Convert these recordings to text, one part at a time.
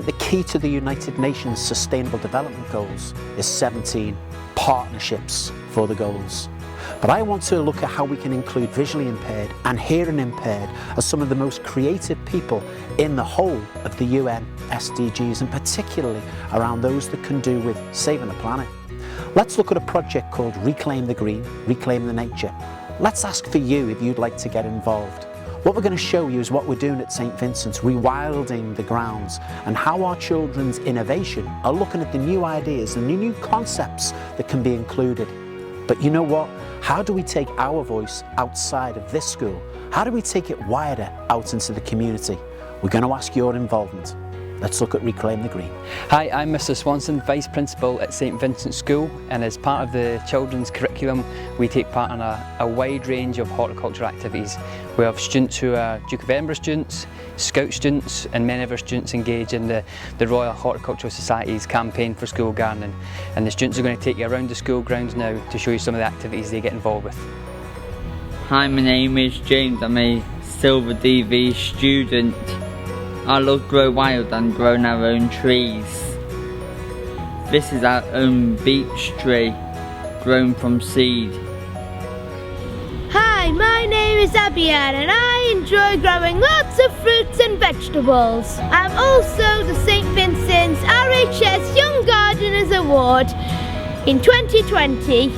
think the key to the United Nations Sustainable Development Goals is 17 partnerships for the goals. But I want to look at how we can include visually impaired and hearing impaired as some of the most creative people in the whole of the UN SDGs, and particularly around those that can do with saving the planet. Let's look at a project called Reclaim the Green, Reclaim the Nature. Let's ask for you if you'd like to get involved. What we're going to show you is what we're doing at St Vincent's, rewilding the grounds, and how our children's innovation are looking at the new ideas and the new concepts that can be included. But you know what? How do we take our voice outside of this school? How do we take it wider out into the community? We're going to ask your involvement. Let's look at Reclaim the Green. Hi, I'm Mr Swanson, Vice Principal at St Vincent's School, and as part of the children's curriculum we take part in a wide range of horticulture activities. We have students who are Duke of Edinburgh students, Scout students, and many of our students engage in the Royal Horticultural Society's campaign for school gardening, and the students are going to take you around the school grounds now to show you some of the activities they get involved with. Hi, my name is James, I'm a Silver DV student. I love Grow Wild and growing our own trees. This is our own beech tree, grown from seed. Hi, my name is Abian and I enjoy growing lots of fruits and vegetables. I'm also the St Vincent's RHS Young Gardeners Award in 2020.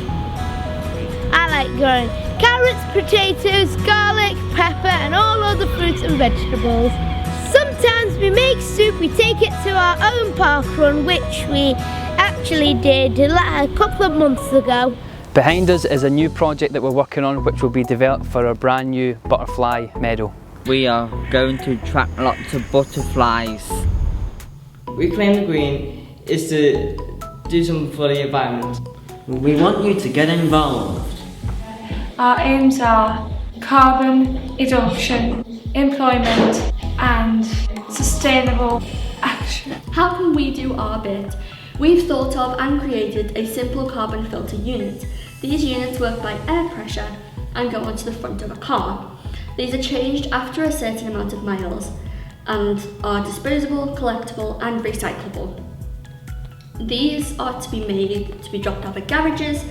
I like growing carrots, potatoes, garlic, pepper and all other fruits and vegetables. Sometimes we make soup, we take it to our own park run, which we actually did a couple of months ago. Behind us is a new project that we're working on, which will be developed for our brand new butterfly meadow. We are going to attract lots of butterflies. Reclaim the Green is to do something for the environment. We want you to get involved. Our aims are carbon reduction, employment and sustainable action. How can we do our bit? We've thought of and created a simple carbon filter unit. These units work by air pressure and go onto the front of a car. These are changed after a certain amount of miles and are disposable, collectible and recyclable. These are to be made to be dropped off at garages,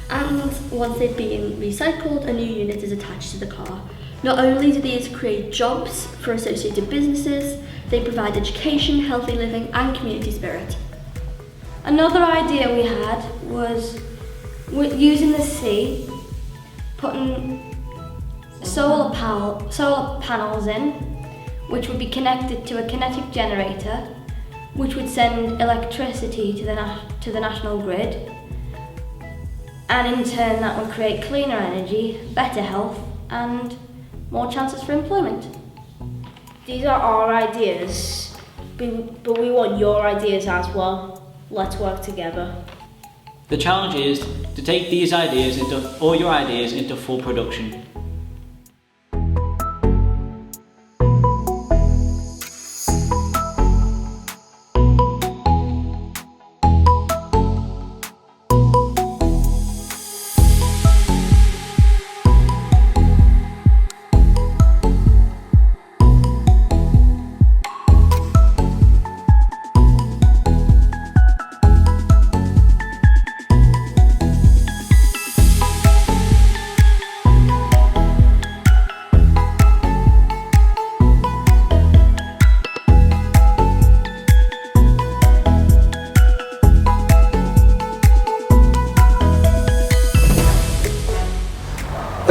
and once they've been recycled, a new unit is attached to the car. Not only do these create jobs for associated businesses, they provide education, healthy living and community spirit. Another idea we had was using the sea, putting solar panels in, which would be connected to a kinetic generator, which would send electricity to the national grid, and in turn that would create cleaner energy, better health and more chances for employment. These are our ideas, but we want your ideas as well. Let's work together. The challenge is to take these ideas all your ideas into full production.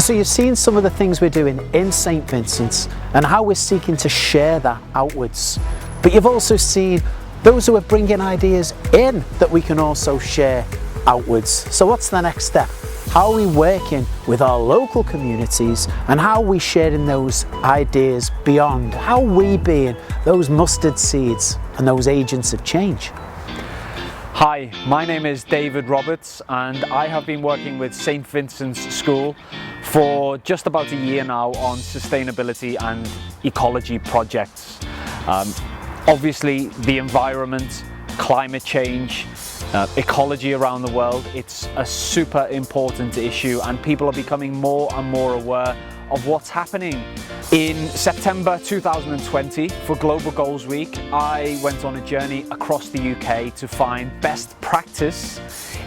So you've seen some of the things we're doing in St Vincent's and how we're seeking to share that outwards. But you've also seen those who are bringing ideas in that we can also share outwards. So what's the next step? How are we working with our local communities and how are we sharing those ideas beyond? How are we being those mustard seeds and those agents of change? Hi, my name is David Roberts and I have been working with St Vincent's School for just about a year now on sustainability and ecology projects. Obviously the environment, climate change, ecology around the world, it's a super important issue and people are becoming more and more aware of what's happening. In September 2020 for Global Goals Week, I went on a journey across the UK to find best practice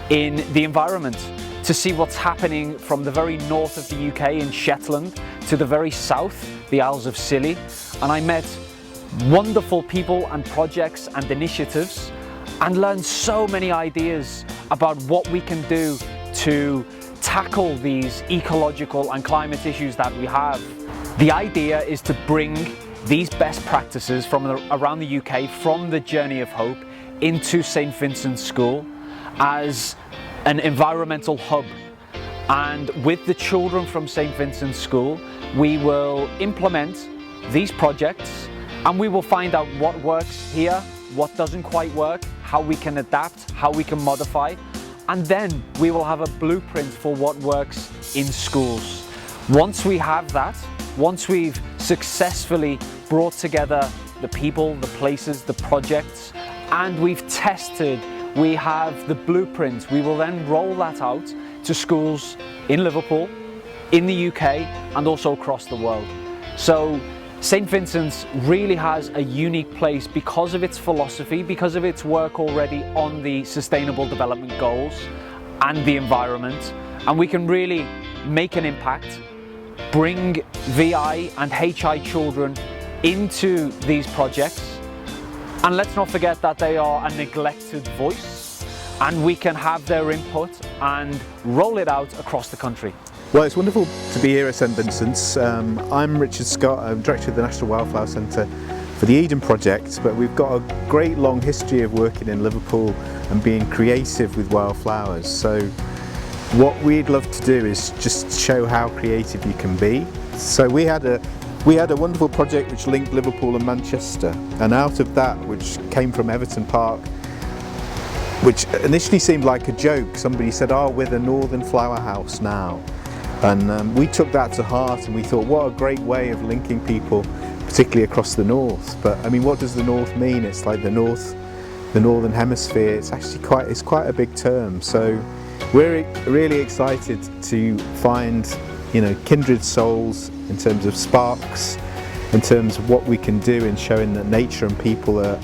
in the environment, to see what's happening from the very north of the UK in Shetland to the very south, the Isles of Scilly, and I met wonderful people and projects and initiatives and learned so many ideas about what we can do to tackle these ecological and climate issues that we have. The idea is to bring these best practices from around the UK, from the Journey of Hope, into St. Vincent's School as an environmental hub. And with the children from St. Vincent's School, we will implement these projects and we will find out what works here, what doesn't quite work, how we can adapt, how we can modify, and then we will have a blueprint for what works in schools. Once we have that, once we've successfully brought together the people, the places, the projects, and we've tested, we have the blueprint, we will then roll that out to schools in Liverpool, in the UK, and also across the world. So St. Vincent's really has a unique place because of its philosophy, because of its work already on the Sustainable Development Goals and the environment, and we can really make an impact, bring VI and HI children into these projects, and let's not forget that they are a neglected voice, and we can have their input and roll it out across the country. Well, it's wonderful to be here at St. Vincent's. I'm Richard Scott, I'm Director of the National Wildflower Centre for the Eden Project, but we've got a great long history of working in Liverpool and being creative with wildflowers. So what we'd love to do is just show how creative you can be. So we had a wonderful project which linked Liverpool and Manchester, and out of that, which came from Everton Park, which initially seemed like a joke, somebody said, "Oh, we're the Northern Flower House now." And we took that to heart and we thought, what a great way of linking people, particularly across the north. But I mean, what does the north mean? It's like the northern hemisphere. It's actually quite a big term. So we're really excited to find, kindred souls in terms of sparks, in terms of what we can do in showing that nature and people are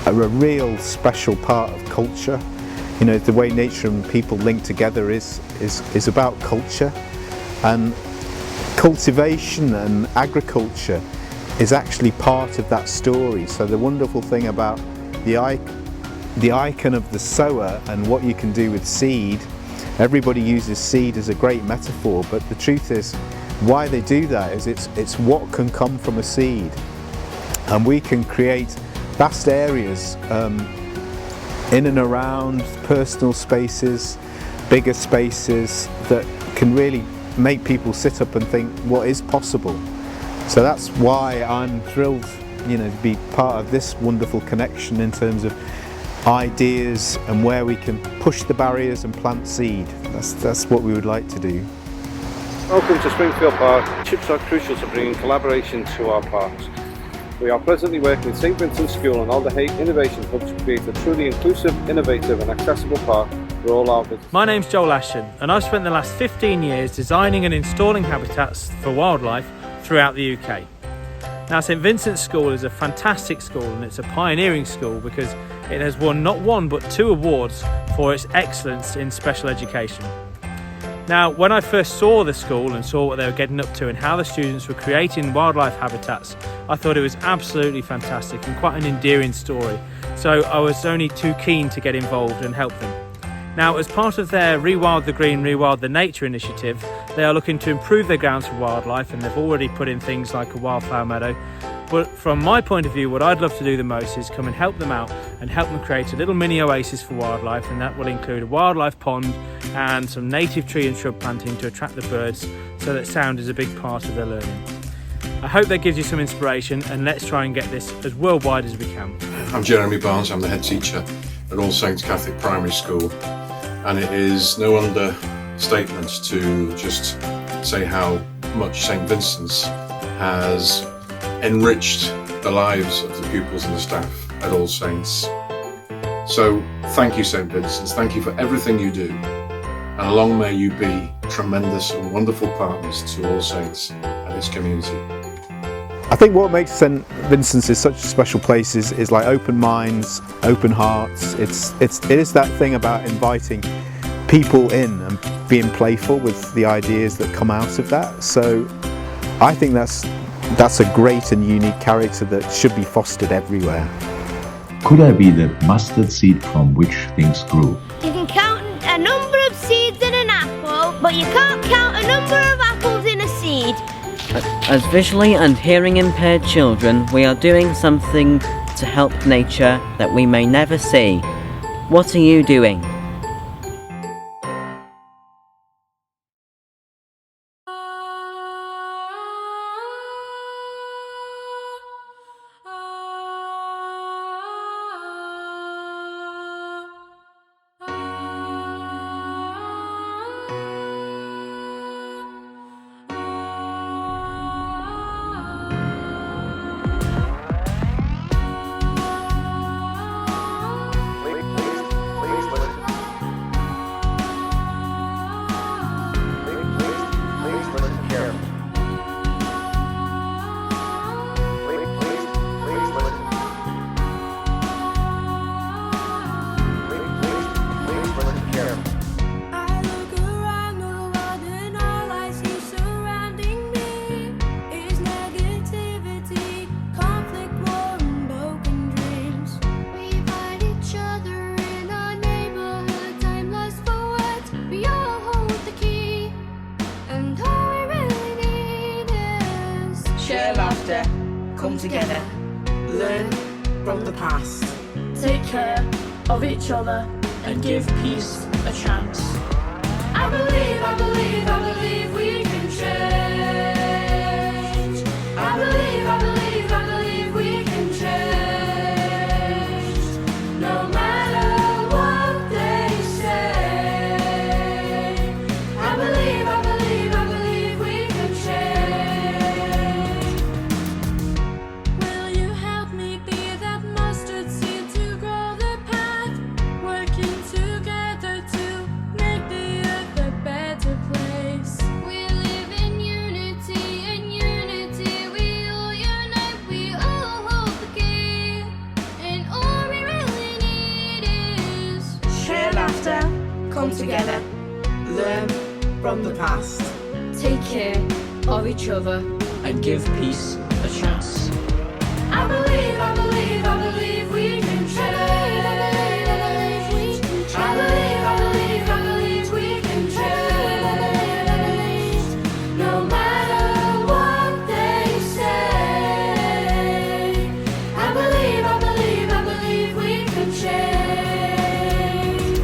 a real special part of culture. The way nature and people link together is about culture, and cultivation and agriculture is actually part of that story. So the wonderful thing about the icon of the sower and what you can do with seed, everybody uses seed as a great metaphor, but the truth is why they do that is it's what can come from a seed, and we can create vast areas in and around personal spaces, bigger spaces that can really make people sit up and think what is possible. So that's why I'm thrilled, to be part of this wonderful connection in terms of ideas and where we can push the barriers and plant seed. That's what we would like to do. Welcome to Springfield Park. Chips are crucial to bringing collaboration to our parks. We are presently working with St. Vincent's School and Alderhay Innovation Hub to create a truly inclusive, innovative and accessible park for all our visitors. My name's Joel Ashton and I've spent the last 15 years designing and installing habitats for wildlife throughout the UK. Now, St. Vincent's School is a fantastic school and it's a pioneering school because it has won not one but 2 awards for its excellence in special education. Now, when I first saw the school and saw what they were getting up to and how the students were creating wildlife habitats, I thought it was absolutely fantastic and quite an endearing story. So I was only too keen to get involved and help them. Now, as part of their Rewild the Green, Rewild the Nature initiative, they are looking to improve their grounds for wildlife, and they've already put in things like a wildflower meadow. But from my point of view, what I'd love to do the most is come and help them out and help them create a little mini oasis for wildlife, and that will include a wildlife pond and some native tree and shrub planting to attract the birds, so that sound is a big part of their learning. I hope that gives you some inspiration, and let's try and get this as worldwide as we can. I'm Jeremy Barnes, I'm the head teacher at All Saints Catholic Primary School, and it is no understatement to just say how much St. Vincent's has enriched the lives of the pupils and the staff at All Saints. So thank you, St. Vincent's, thank you for everything you do, and long may you be tremendous and wonderful partners to All Saints and its community. I think what makes St Vincent's is such a special place is like open minds, open hearts. It is that thing about inviting people in and being playful with the ideas that come out of that. So I think that's a great and unique character that should be fostered everywhere. Could I be the mustard seed from which things grew? You can count a number of seeds in an apple, but you can't count a number of apples in a seed. As visually and hearing impaired children, we are doing something to help nature that we may never see. What are you doing? Share laughter, come together, learn from the past, take care of each other and give peace a chance. I believe we can change. I believe we can change. No matter what they say. I believe we can change. Will you help me be that mustard seed to grow the path? Working together to make the earth a better place. We live in unity, we all unite, we all hold the key. And all we really need is share laughter, come together, learn from the past, take care of each other and give peace a chance. I believe we can change. I believe we can change. No matter what they say. I believe we can change.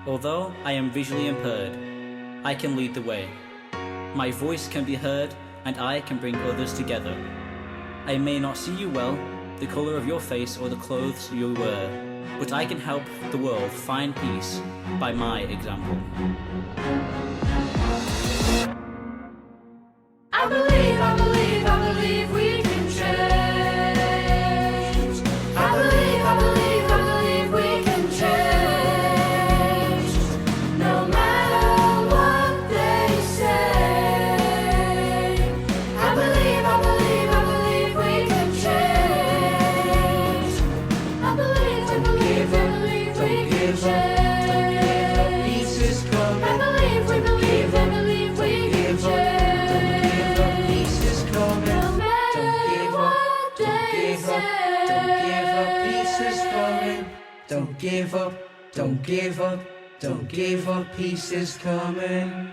Although I am visually impaired, I can lead the way. My voice can be heard and I can bring others together. I may not see you well, the colour of your face or the clothes you wear, but I can help the world find peace by my example. I believe we can change. I believe we can change. No matter what they say. I believe we can change. I believe we can change. Peace is coming. I believe we can change. Don't give up, don't give up, don't give up, peace is coming.